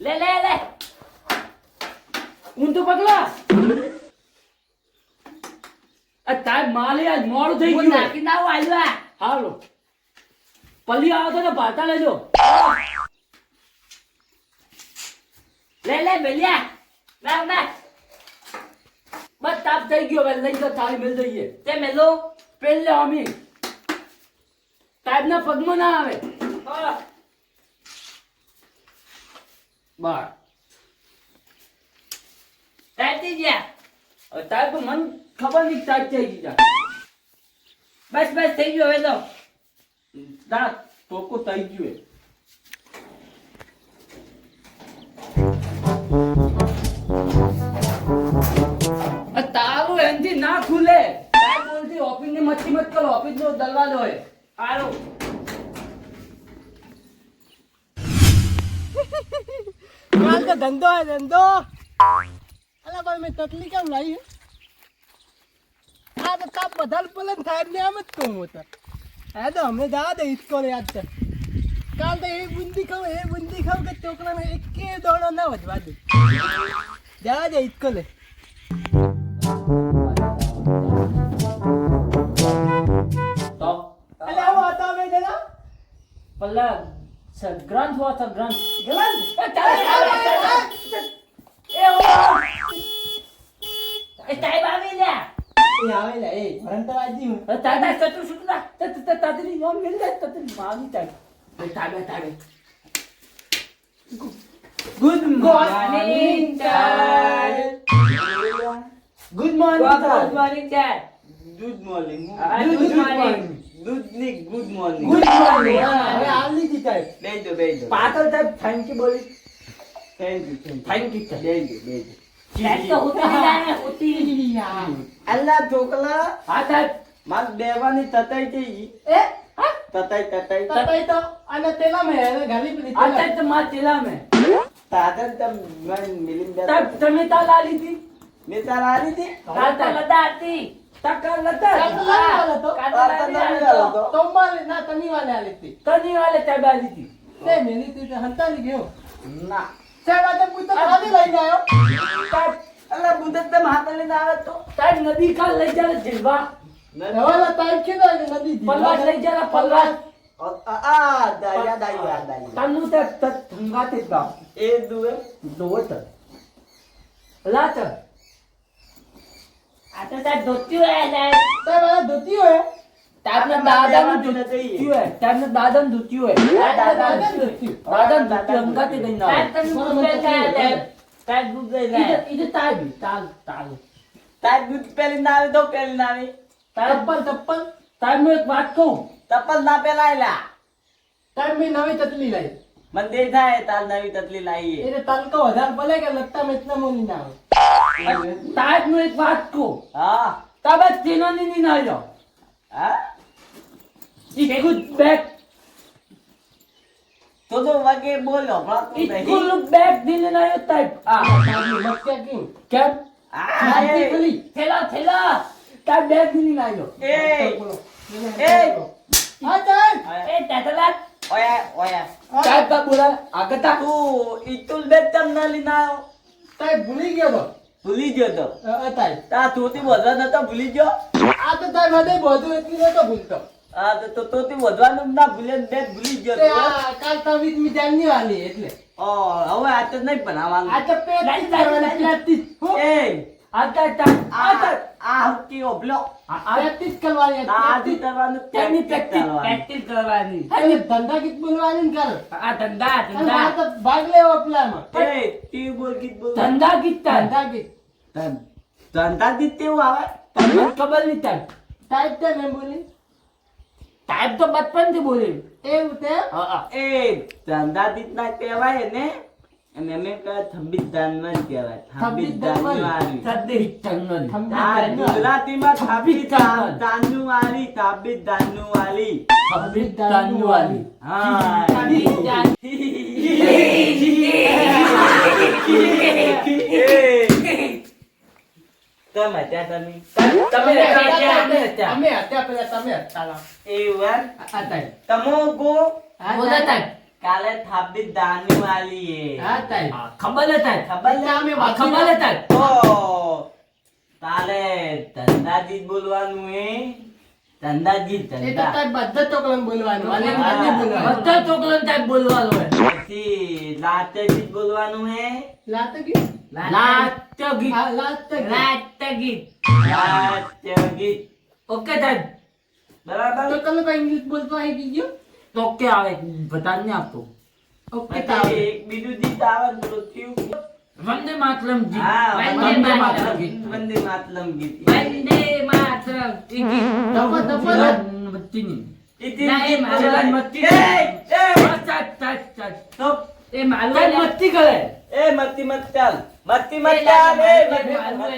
લે ઊંધું પગલા આ તાર માલી આજ મોડું થઈ ગયું નાખી ના આવ્યા હાલો પલ્લી આવો તો ભાતા લેજો લે બેલિયા ના બસ તાપ થઈ ગયો હવે લઈ તો થાળી મેલ દઈએ તે મેલો પેલ લે અમી તાપ ના પગમાં ના આવે બાર તાતી ગયા તાપ તો મન ખબર નહીં તાપ થઈ ગયા બસ થઈ ગયો હવે તો દા ટોકો થઈ ગયો તારું એનથી ના ખુલે તાર બોલતી ઓફિસ ની મચ્છી મત કરો ઓફિસ નો દરવાજો હોય હાલો કાલ તો ધંધો હે ધંધો અલા ભાઈ મેં તકલી કેમ લાવી આ તો તાપ બદલ પલન થાય ને આમ જ કહું તો હા તો હમણે જા દે ઈસકો રે યાદ છે કાલ તો એ બુંદી ખાવ કે ચોકલાને એકે દોડો ના વધવા દે જા દે ઈસકો લે તો અલે આવો હતો મે દેલા પલ્લા સગ્રાંત હો સગ્રાંત ગલન એ તારે તાઈ બાવી લે એ આવે લે એ ભરંતવાજી હું તાતા સતુ સુતના તાતરી નોમ મિલ જાય તાતરી માવી તાઈ તાબે ગુડ મોર્નિંગ ચાલ ગુડ મોર્નિંગ ગુડ મોર્નિંગ ચાલ good morning good morning good morning good morning હવે આવલી દી તાઈ બેજો પાતળ સાહેબ થેન્ક યુ બોલી થેન્ક યુ થેન્ક યુ બેજો લેટ તો હોતી અલ્લા ઢોકલા હા સાહેબ માર દેવાની તતાઈ થી એ તતાઈ તતાઈ તો અને તેલા મે ગાલી પડી आता तो मां चिल्ला में તાદન તમ મન મિલિન દે तब तमे ताला ली थी મે તારા આલી થી ताता लदाती तका लदा તો મારે ના તની વાલે આલીતી तनी वाले तबाली थी તે મેલી તી હંતાલી ગયો ના સેવા તો પૂતો ખાલી લઈ ગયો तब અલ્લા બુદત તમ હાથ લઈને આવે તો तब नदी का ले जा जिलवा રવાલા તાઈ કેદો નદી દી पलवास ले जा पलवास આ દાયા तनु तक थंगाते का એ દુએ दोत लात आता ता दोती है ना તે વાલા ધોતી હોય ताबना दादा ने दोती है ताबना दादा ने दोती है दादा दोती अंगाते नहीं ना तनु गुबे का ताब गुबे का इधर ताबी ताल તાર દૂધ પેલી ના આવે તો પેલી ના આવે તપ્પલ ताब में एक बात कहूं તપલ ના પેલાયલા તાઈ મે નવી તતલી લાઈ મન દે થાય તાર નવી તતલી લાવી એ તલકો વધાર ભલે કે લત્તા મે ઇતના મોલી ના આવે ताब में एक बात को હા तब तीनों ने नहीं ना जाओ હા इकुल बैग તો વાગે બોલો ભણાતું इकुल નહીં बैग दिले ना यो ताब મત્યા કી क्या આ એ थैला ताब बैग दिले ना यो એ આ તાઈ ए टटला ઓયા ताब का बोला आगता તું ઈતુલ બેતમ ના લીના આવ્યો તાઈ ભૂલી ગયો તો ભૂલી ગયો તો તાઈ તા તોતી વધવા નતો ભૂલી ગયો આ તો તાઈ બધે બધું એટલી નતો ભૂલતો આ તો તોતી વધવાનું ના ભૂલે ને બેટ ભૂલી ગયો તે તો આ કાલ તવીત મી જાનની વાલી એટલે ઓ હવે આ તો નહીં ભણાવવાનું આ તો પેટ लाती એ आता ताब आता આ હકી ઓબલો પ્રેક્ટિસ કરવાની આ દી કરવાનું तेनी practice प्रैक्टिस करवानी અને ધંધા ગીત બોલવાની ને કર आ धंधा અને આ તો ભાગ લેવો પેલામાં એ ટી બોલ ગીત બોલ धंधा कितना ધંધા ગીત ધંધા ગીત કેવું આવે તમને ખબર નહીં તાર ટાઈપ તે મેં બોલી ટાઈપ તો બચપન થી બોલી એવું તે એ ધંધા ગીત ના કહેવાય ને અને અમે કહે થંબી દાનમાં જ કહેવાય થંબી દાનનું આવી સદે હિટંગલ આ ગુજરાતીમાં થાબી દાનનું વાલી થાબી દાનનું વાલી ખબી તાનુ વાલી હા તમે ત્યાં તમે અમે હતા પેલા તમે હતા એવું આ તાઈ તમો ગો બોલા તાર કાલે થાબી દાની વાલી હે હા તાઈ હા, ખબર હે તાર ખબર છે અમે હા, ખબર હે તાર તો તાલે ધંધાજી જ બોલવાનું હે ધંધાજી એ તો ધંધા તાર બધા ચોકલાને બોલવાનું અને હા. મને બોલવાનું બધા ચોકલેટ ટાઈપ બોલવાનું હે પછી લાતેજી જ બોલવાનું હે લાત ગી નાટ્ય ગીત હા લાત ગી નાટ્ય ગીત લાતેજી ઓકે તાર બરાબર તો કલો કા ઇંગ્લિશ બોલતો આવી ગયો તો કે આવે બતા નહીં આપતો ઓકે તાવ પછી એક બીજું ગીત આવે ને પેલું કયું? વંદે માતરમ ગીત હા, વંદે માતરમ ગીત વંદે માતરમ ગીત વંદે માતરમ ઈ ગીત ધપો ધપો મતીની ઈથી ના, એ ગીત મારે બોલાય. મતી એ, એ, તો એ માલવા મતી કરે એ મતી મત ચાલ મતી મત એ ચાલ એ લાગે, મતી માલવે.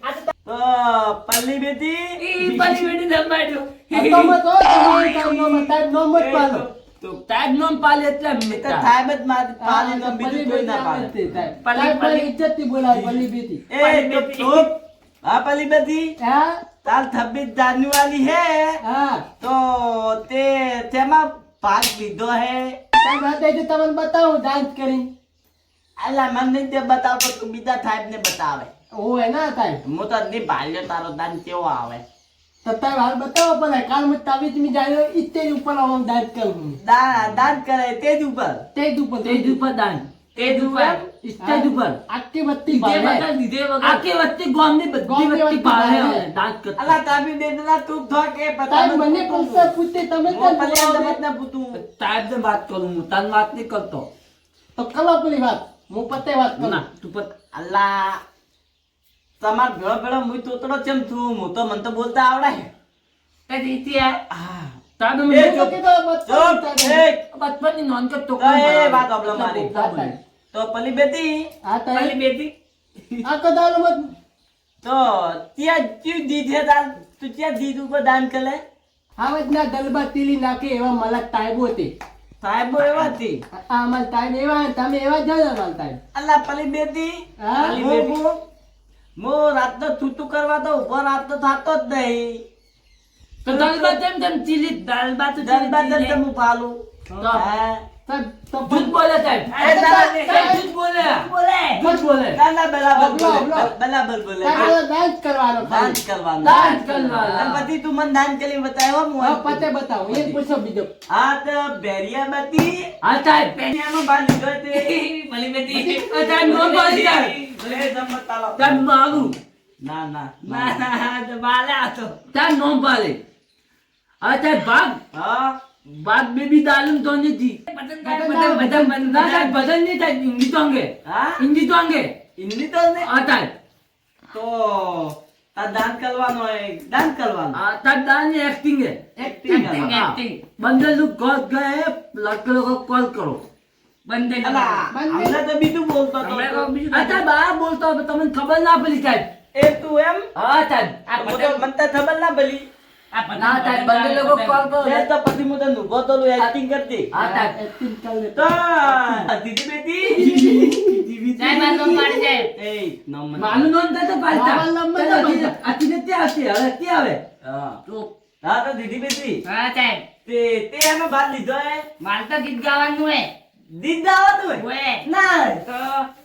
મત. તો પલ્લી બેટી ઈ પાછી બેટી દબાડ્યો તો મત હો તમારે કામ નો મત તાર નો મત પાલો તો તાજ નોમ પાલે એટલે એ તો મિતા થાય જ માર પાલી નો બીજું કોઈ ના પાલે તાર પલી ઇજ્જત થી બોલાય પલી બેટી એ તો ચૂપ હા પલ્લી બેટી હા તાલ 26 જાન્યુઆરી હે હા તો તે તેમાં ભાગ લીધો હે તાર બાદ તો તમને બતાવું ડાન્સ કરી અલા મને નહીં તે બતાવતો તું બીજા સાહેબ ને બતાવે ઓય ના તાર હું તો નહીં ભાલ્યો તારો દાન કેવો આવે તો તાર હાલ બતાવો પણ કાલ મત તાવી તમે જાય ઇત્તે ઉપર આવું ડાન્સ કરું દાન કરે તેજ ઉપર તે જ ઉપર તેજ ઉપર દાન તેજ ઉપર સ્ટેજ ઉપર આખી વત્તી દીધે ભાવે વગર દીધે વગર આખી વસ્તી ગામની બધી ગામની વસ્તી વસ્તી પાલે પાલે. ડાન્સ કરતા અલા તાબી દેના તું ધો કે તાર મને પૈસા પૂછતે તમે હું તો પલ્લી અમદાવાદ ના પૂતું તાજ ને વાત કરું હું તન વાત નહીં કરતો તો કલો પેલી વાત હું પતે વાત કરું ના તું પત અલ્લા તમાર ભેળો ભેળો મુઈ તોતડો ચમ છું હું તો મને તો બોલતા આવડે તે દીતી આ હા તાનો એ મેં તો કીધો ચૂપ એ બચપન ની નોન કરતો એ વાત આપલો મારી તો પલ્લી બેટી આ તાર પેલી બેટી આ કદાલ મત તો ત્યાં ક્યું દીધે દાન તું ત્યાં દીધ ઉપર દાન કરે આવત ના દલબા તીલી નાખે એવા મલક તાયબો હતી સાહેબો એવા હતી આ મલ તાયબ એવા તમે એવા જાવ મલ તાયબ અલ્લા પલ્લી બેટી હા? હું રાતનો થૂતું કરવા તો ઉભો રાતનો થાતો જ નહીં તો દાલ ભાત તેમ તેમ ચીલી દાલ ભાત જનબા જન હું પાલું તો હા તો જૂઠ બોલે સાહેબ એ તારા- સાહેબ જૂઠ બોલે જૂઠ બોલે ના બરાબર અબલો, બોલે અબલો. બરાબર બોલે તારે ડાન્સ કરવાનો દાન ખાલી. કરવાનું દાન કરવાનું. અને પછી તું મને દાન કરી બતાવ્યો હું હવે પતે બતાવો એ પૂછો બીજો હા તો બેરિયા બતી હા સાહેબ બેરિયામાં બાંધ લીધો તે ભલી બેટી સાહેબ નો બોલી સાહેબ લે જમત તાલો. સાહેબ મારું ના ના ના તો બાલે આતો સાહેબ નો પાલે હા સાહેબ ભાગ હા બાદ બેબી દાલમ તો નથી બદન ના સાહેબ બદન નહીં થાય હિન્દી તો અંગે હા હિન્દી તો અંગે હિન્દી તો ને હા સાહેબ તો તાર દાન કરવાનો હોય દાન કરવાનું હા સાહેબ દાલ ની એક્ટિંગ है Acting हाँ, बंदे लोग कॉल गए लड़के लोगों को कॉल करो बंदे અલા, બંને- હમણાં તો બીજું બોલતો હતો अच्छा बाहर बोलता हूँ તમને ખબર ના પડી સાહેબ એ તું એમ હા સાહેબ હું તો મને તો ખબર ના પડી ના સાહેબ બંદે લોકો કોલ કરો લે તો પછી હું તને ઊભો તો એક્ટિંગ કરતી હા સાહેબ એક્ટિંગ કરે તો દીદી બેટી સાહેબ આ તો પાડી જાય એ નમન માનું નોન તો પાડતા મામા લંબા ચલો, તો પાડતા. આથી ને ત્યાં હશે હવે ત્યાં આવે હા તો હા તો દીદી બેટી હા સાહેબ તે એનો ભાગ લીધો હે માર તો ગીત ગાવાનું હે દીદ દાવાનું હે ઓએ ના તો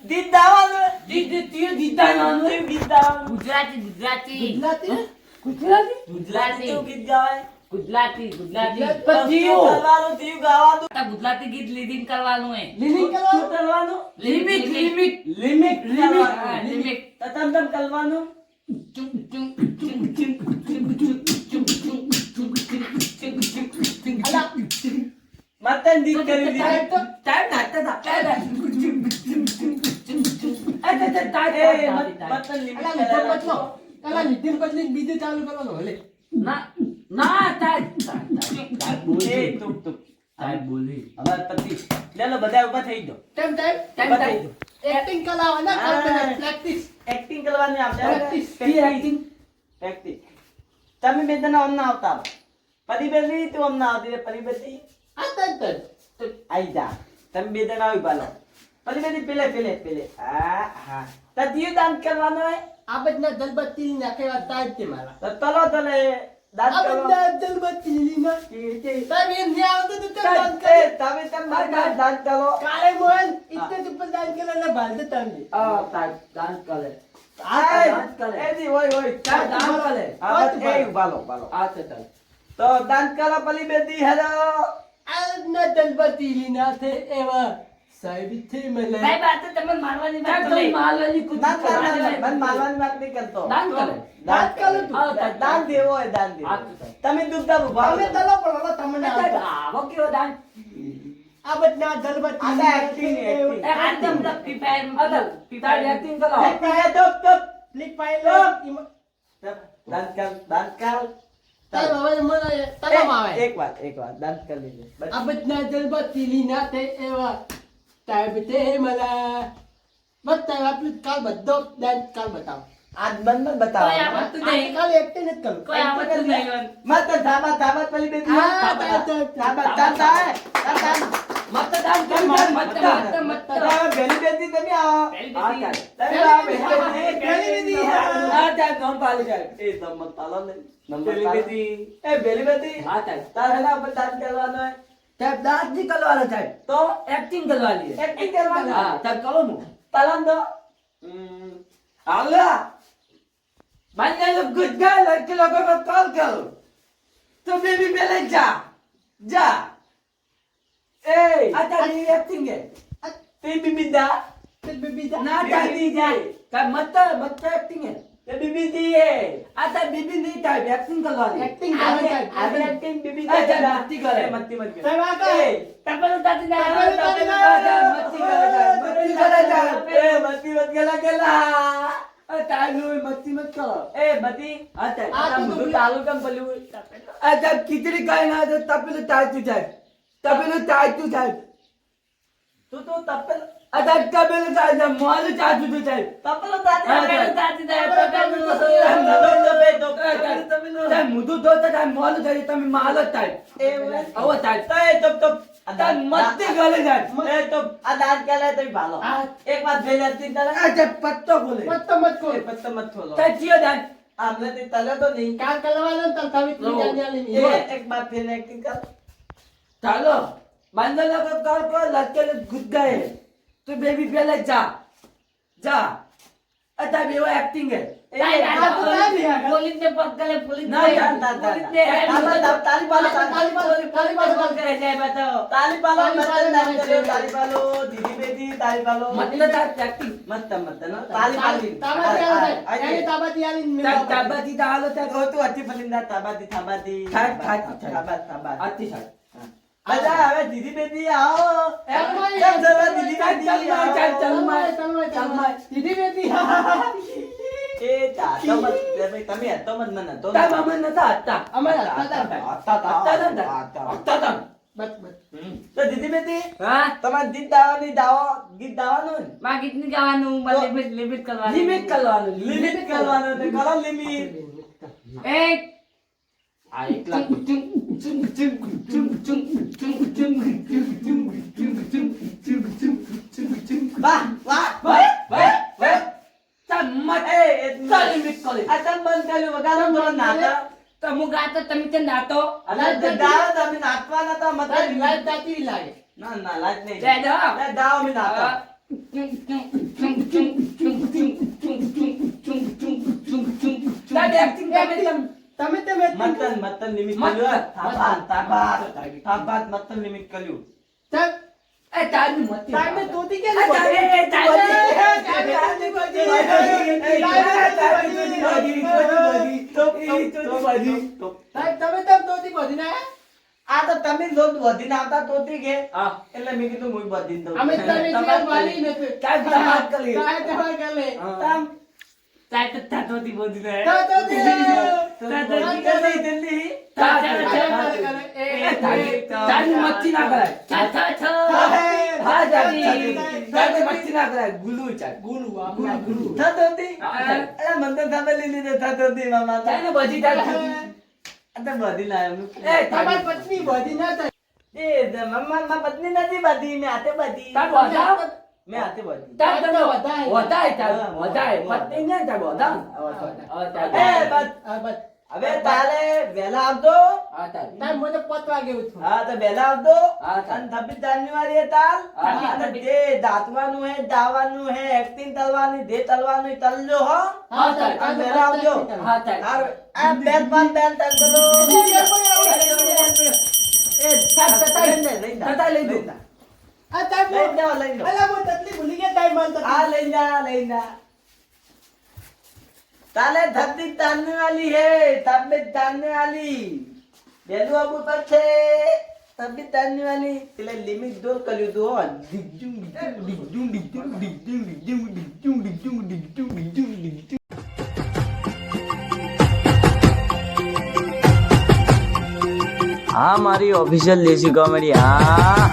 દીદ દાવાનું હે ગીત તીર ગીત ગાવાનું તું ગીત ગાવાનું ગુજરાતી ગુજરાતી ગુજરાતી ગુજરાતી ગુજરાતી તું ગીત ગાવાય ગુજરાતી ગુજરાતી તો તીયું કરવાનું તીયું ગાવાનું ગુજરાતી ગીત લીડિંગ કરવાનું હે લીલિંગ શું કરવાનું કરવાનું લિમિટ લિમિટ લિમિટ હા, લિમિટ તો તમ તમ કરવાનું ચુમ ચુમ ચુમ ચુમ ચુમ ચુમ ચુમ ચુમ ચુમ અલા મતન દીદ કરી સાહેબ દીધી તો ટાઈમ નાતા તા ટાઈમ મતન લિમિટ અલા લીધો બદલો અલા લીધો બદલી બીજું ચાલુ કરવાનું હલે ના ના ટાઈમ એ તુક તુક સાહેબ બોલી હવે પતિ લે લો બધા ઊભા થઈ જાઓ time time time time acting કલાવા ના હા. કરતે પ્રેક્ટિસ એક્ટિંગ કરવાની આપણે Practice. એક્ટિંગ પ્રેક્ટિસ તમે બે જણા અમને આવતા હો પરિબેલી તું અમને આવતી રે પરિબેલી આ તત આઈ જા તમે બે જણા આવી પાલો પરિબેલી પેલે હા હા તદિયું દાન કરવાનો હે આ બધા દલબત્તી નાખેવા તાજ તે મારા તો તલો તલે દાન આ કરવાનો બધા દલબત્તી ના કે તમે ને આવતો તો તમે દાન કરે તમે દાન કરો કાલે મોહન ઇતને ઉપર દાન કેલા ને ભાલ દે તમે દાન કરે એજી હોય દાન કરે હા બસ એ બાલો આ તો ચાલ તો દાન કરો પલી બેટી હેલો આ ન દલબતી લીના થે એવા સાહેબ થી મળે ભાઈ બાત તો તમને મારવાની વાત તો મારવાની કુછ મન મારવાની વાત નહીં કરતો દાન કરે દાન કરો તું દાન દેવો હોય દાન દેવો તમે દુખતા ઉભા તમે તલો પડો તમને આવો કેવો દાન આ બટના દલબતી આ acting, acting. આ તમને પીપાય પીપાય એક્ટિંગ કરો ક્લિક પાઈલો દાન કર તારે હવે મને તલમ આવે એક વાત દાન કરી લેજે બસ. આ બટના દલબતી લીના થે એવા સાહેબ તે મળે બતાવ આપણે કાલ બધો દાન કાલ બતાવ આજ બંધ કોઈ બતાવો આવડતું નહીં કાલ એકટે ન કરું કોઈ આવડતું નહીં મત ધાબા પલી બેટી ધાબા મતદાન કરી મતદાન બેલી બેટી તમે આવો પહેલી બેટી. તમે આવો બેલી બેટી આ ત્યાં ગામ પાલી જાય એ નંબર તાલો ને નંબર પેલી બેટી એ બેલી બેટી હા થાય તાર હેલા ઉપર દાન કરવાનો હે સાહેબ દાંત નહીં કરવાનો સાહેબ તો એક્ટિંગ કરવાની છે. એક્ટિંગ કરવાનું હા સાહેબ કરો હું તાલન દો આલા બંને લોग गुड गए लड़के लोगों को कॉल करो तो बेबी पहले जा એ अच्छा ये एक्टिंग है તે બીબી દા તે બીબી જા ना जाती जाए का मत एक्टिंग है તે બીબી દી હે अच्छा बीबी नहीं था एक्टिंग करवानी એક્ટિંગ કરે આગે એક્ટિંગ બીબી અચ્છા, દા મસ્તી કરે. મસ્તી મત સાહેબ આ કર. तपल दादी ना તપેલું દાદી ના. मस्ती करे એ મસ્તી મત ગલા ગલા मस्ती मत करो એ બતી अच्छा આ તો મુદુ તાલુ કમ પલ્યું अच्छा खिचड़ी खाए ना तो तपेलू ताजू जाए तपेलू ताजू जाए તું તો તપલ अच्छा तपेलू ताजू मोलू ताजू तो जाए તપલ તાતે तपेलू ताजू जाए मुदु तो जाए मोलू जाए तमे मालो जाए એ ઓય अव जाए તય તપ ता मत गले जाए એ તો આ દાંત કેલા તઈ ભાલો આ એક વાત ભેલે તી તલે अच्छा पत्तो बोले મત મત કો એ પત્ત મત થોલો ता जियो जाए આમને તે તલે તો નહીં કાલ કલવાનો તલ તવી તું જાની એ આલી એક બાત ભેલે એક્ટિંગ કર चलो बंदर को कॉल को लड़के लोग घुस गए तो बेबी पहले जा अच्छा भी वो एक्टिंग है पुलिस ने पकड़े पुलिस ના તા તાલી પાલો તાલી પાલો करे जाए बताओ તાલી પાલો તાલી મત પાલો, દાન કર્યો તાલી પાલો દીદી બેટી તાલી પાલો मतलब एक्टिंग મત મત ન તાલી પાલી તાબાતી આલી એની તાબાતી આલી ताबाती डालो ता ઓ તું અતિ પલિંદા તાબાતી થાબાતી તાબાત તાબાત आती साथ અજા હવે દીદી બેટી આવો એમ નહીં. કેમ જવા દીદી બેટી ચાલ. દીદી બેટી એ તા તો મત તમે તો મત મને તો ता मामा नता आता અમારા હતા आता બસ બસ તો દીદી બેટી हां તમારે ગીત દાવાની દાવો ગીત દાવાનું માં ગીત ની ગાવાનું માં લિમિટ કરવાનું લિમિટ કરવાનું લિમિટ કરવાનું તે કરો લિમિટ એક આ એકલા ચુંગ ચુંગ ચુંગ ચુંગ ચુંગ ચુંગ ચુંગ ચુંગ ચુંગ વાહ વાહ ભાઈ તા મત એ તા લિમિટ કરે આ તમ બંધ કર્યું વગાડો તો નાતા તો હું ગાતો તમે તે નાતો અને દાવ તમે નાચવાના તો મત લાઈટ તાતી લાગે ના ના લાજ નહીં દે દો લે દાવ મે નાતા તમે મતન મતન લિમિટ કર્યું થાબાત મતન લિમિટ કર્યું તમે તોતી કે તમે તમ તોતી બોધી ના આ તો તમે લોટ વધીને આવતા તોતી કે એટલે મેં કીધું હું વધીને દઉં અમે તમે જે વાલી નથી કાઈ તમાર કરી. કાઈ તમાર કરે તમ તાતોતી બોધી ને તો તોતી જલ્દી જલ્દી તારી મચ્છી ના કરાય હા જાતી તારી મચ્છી ના કરાય ગુલુ ચાલ ગુલુ આપણા ગુલુ થતોતી એ મંતર સાંભળી લીધે થતોતી મામા તારી બધી તારી આ તો બધી લાયો એ તમારી પત્ની બોધી ના થાય એ મમ્મા માં પત્ની નથી બધી મેં હાથે બધી તાર બોધા મેં હાથે બધી તાર તમે વધાય. વધાય તાર વધાય પત્ની ને તાર બોધા એ બસ આ બસ હવે તારે વહેલા આવતો હા તાર ટાઈમ મને 5 વાગે ઉઠું. હા તો વહેલા આવતો હા, તાર. અને 26 જાન્યુઆરી તાલ હા. અને જે દાંતવાનું હે દાવાનું હે એક્ટિંગ તલવાની દે તલવાનું તલજો હો હા તાર અને વહેલા આવજો હા તાર આ બેલ પાન બેલ તલજો એ તતાઈ લઈ જા, લઈ જા. તતાઈ લઈ દો. આ ટાઈમ લઈ જાઓ, લઈ જાઓ. અલા હું તકલીફ ભૂલી ગયા ટાઈમ માં આ લઈ જા, લઈ જા. તાલે 26 જાન્યુઆરી હે 26 જાન્યુઆરી વહેલું આવવું પડશે 26 જાન્યુઆરી એટલે લિમિટ દોર કર્યું તું હો ડીજું ડીજું ડીજું ડીજું ડીજું ડીજું ડીજું ડીજું ડીજું ડીજું. હા મારી ઓફિશિયલ દેશી કોમેડી હા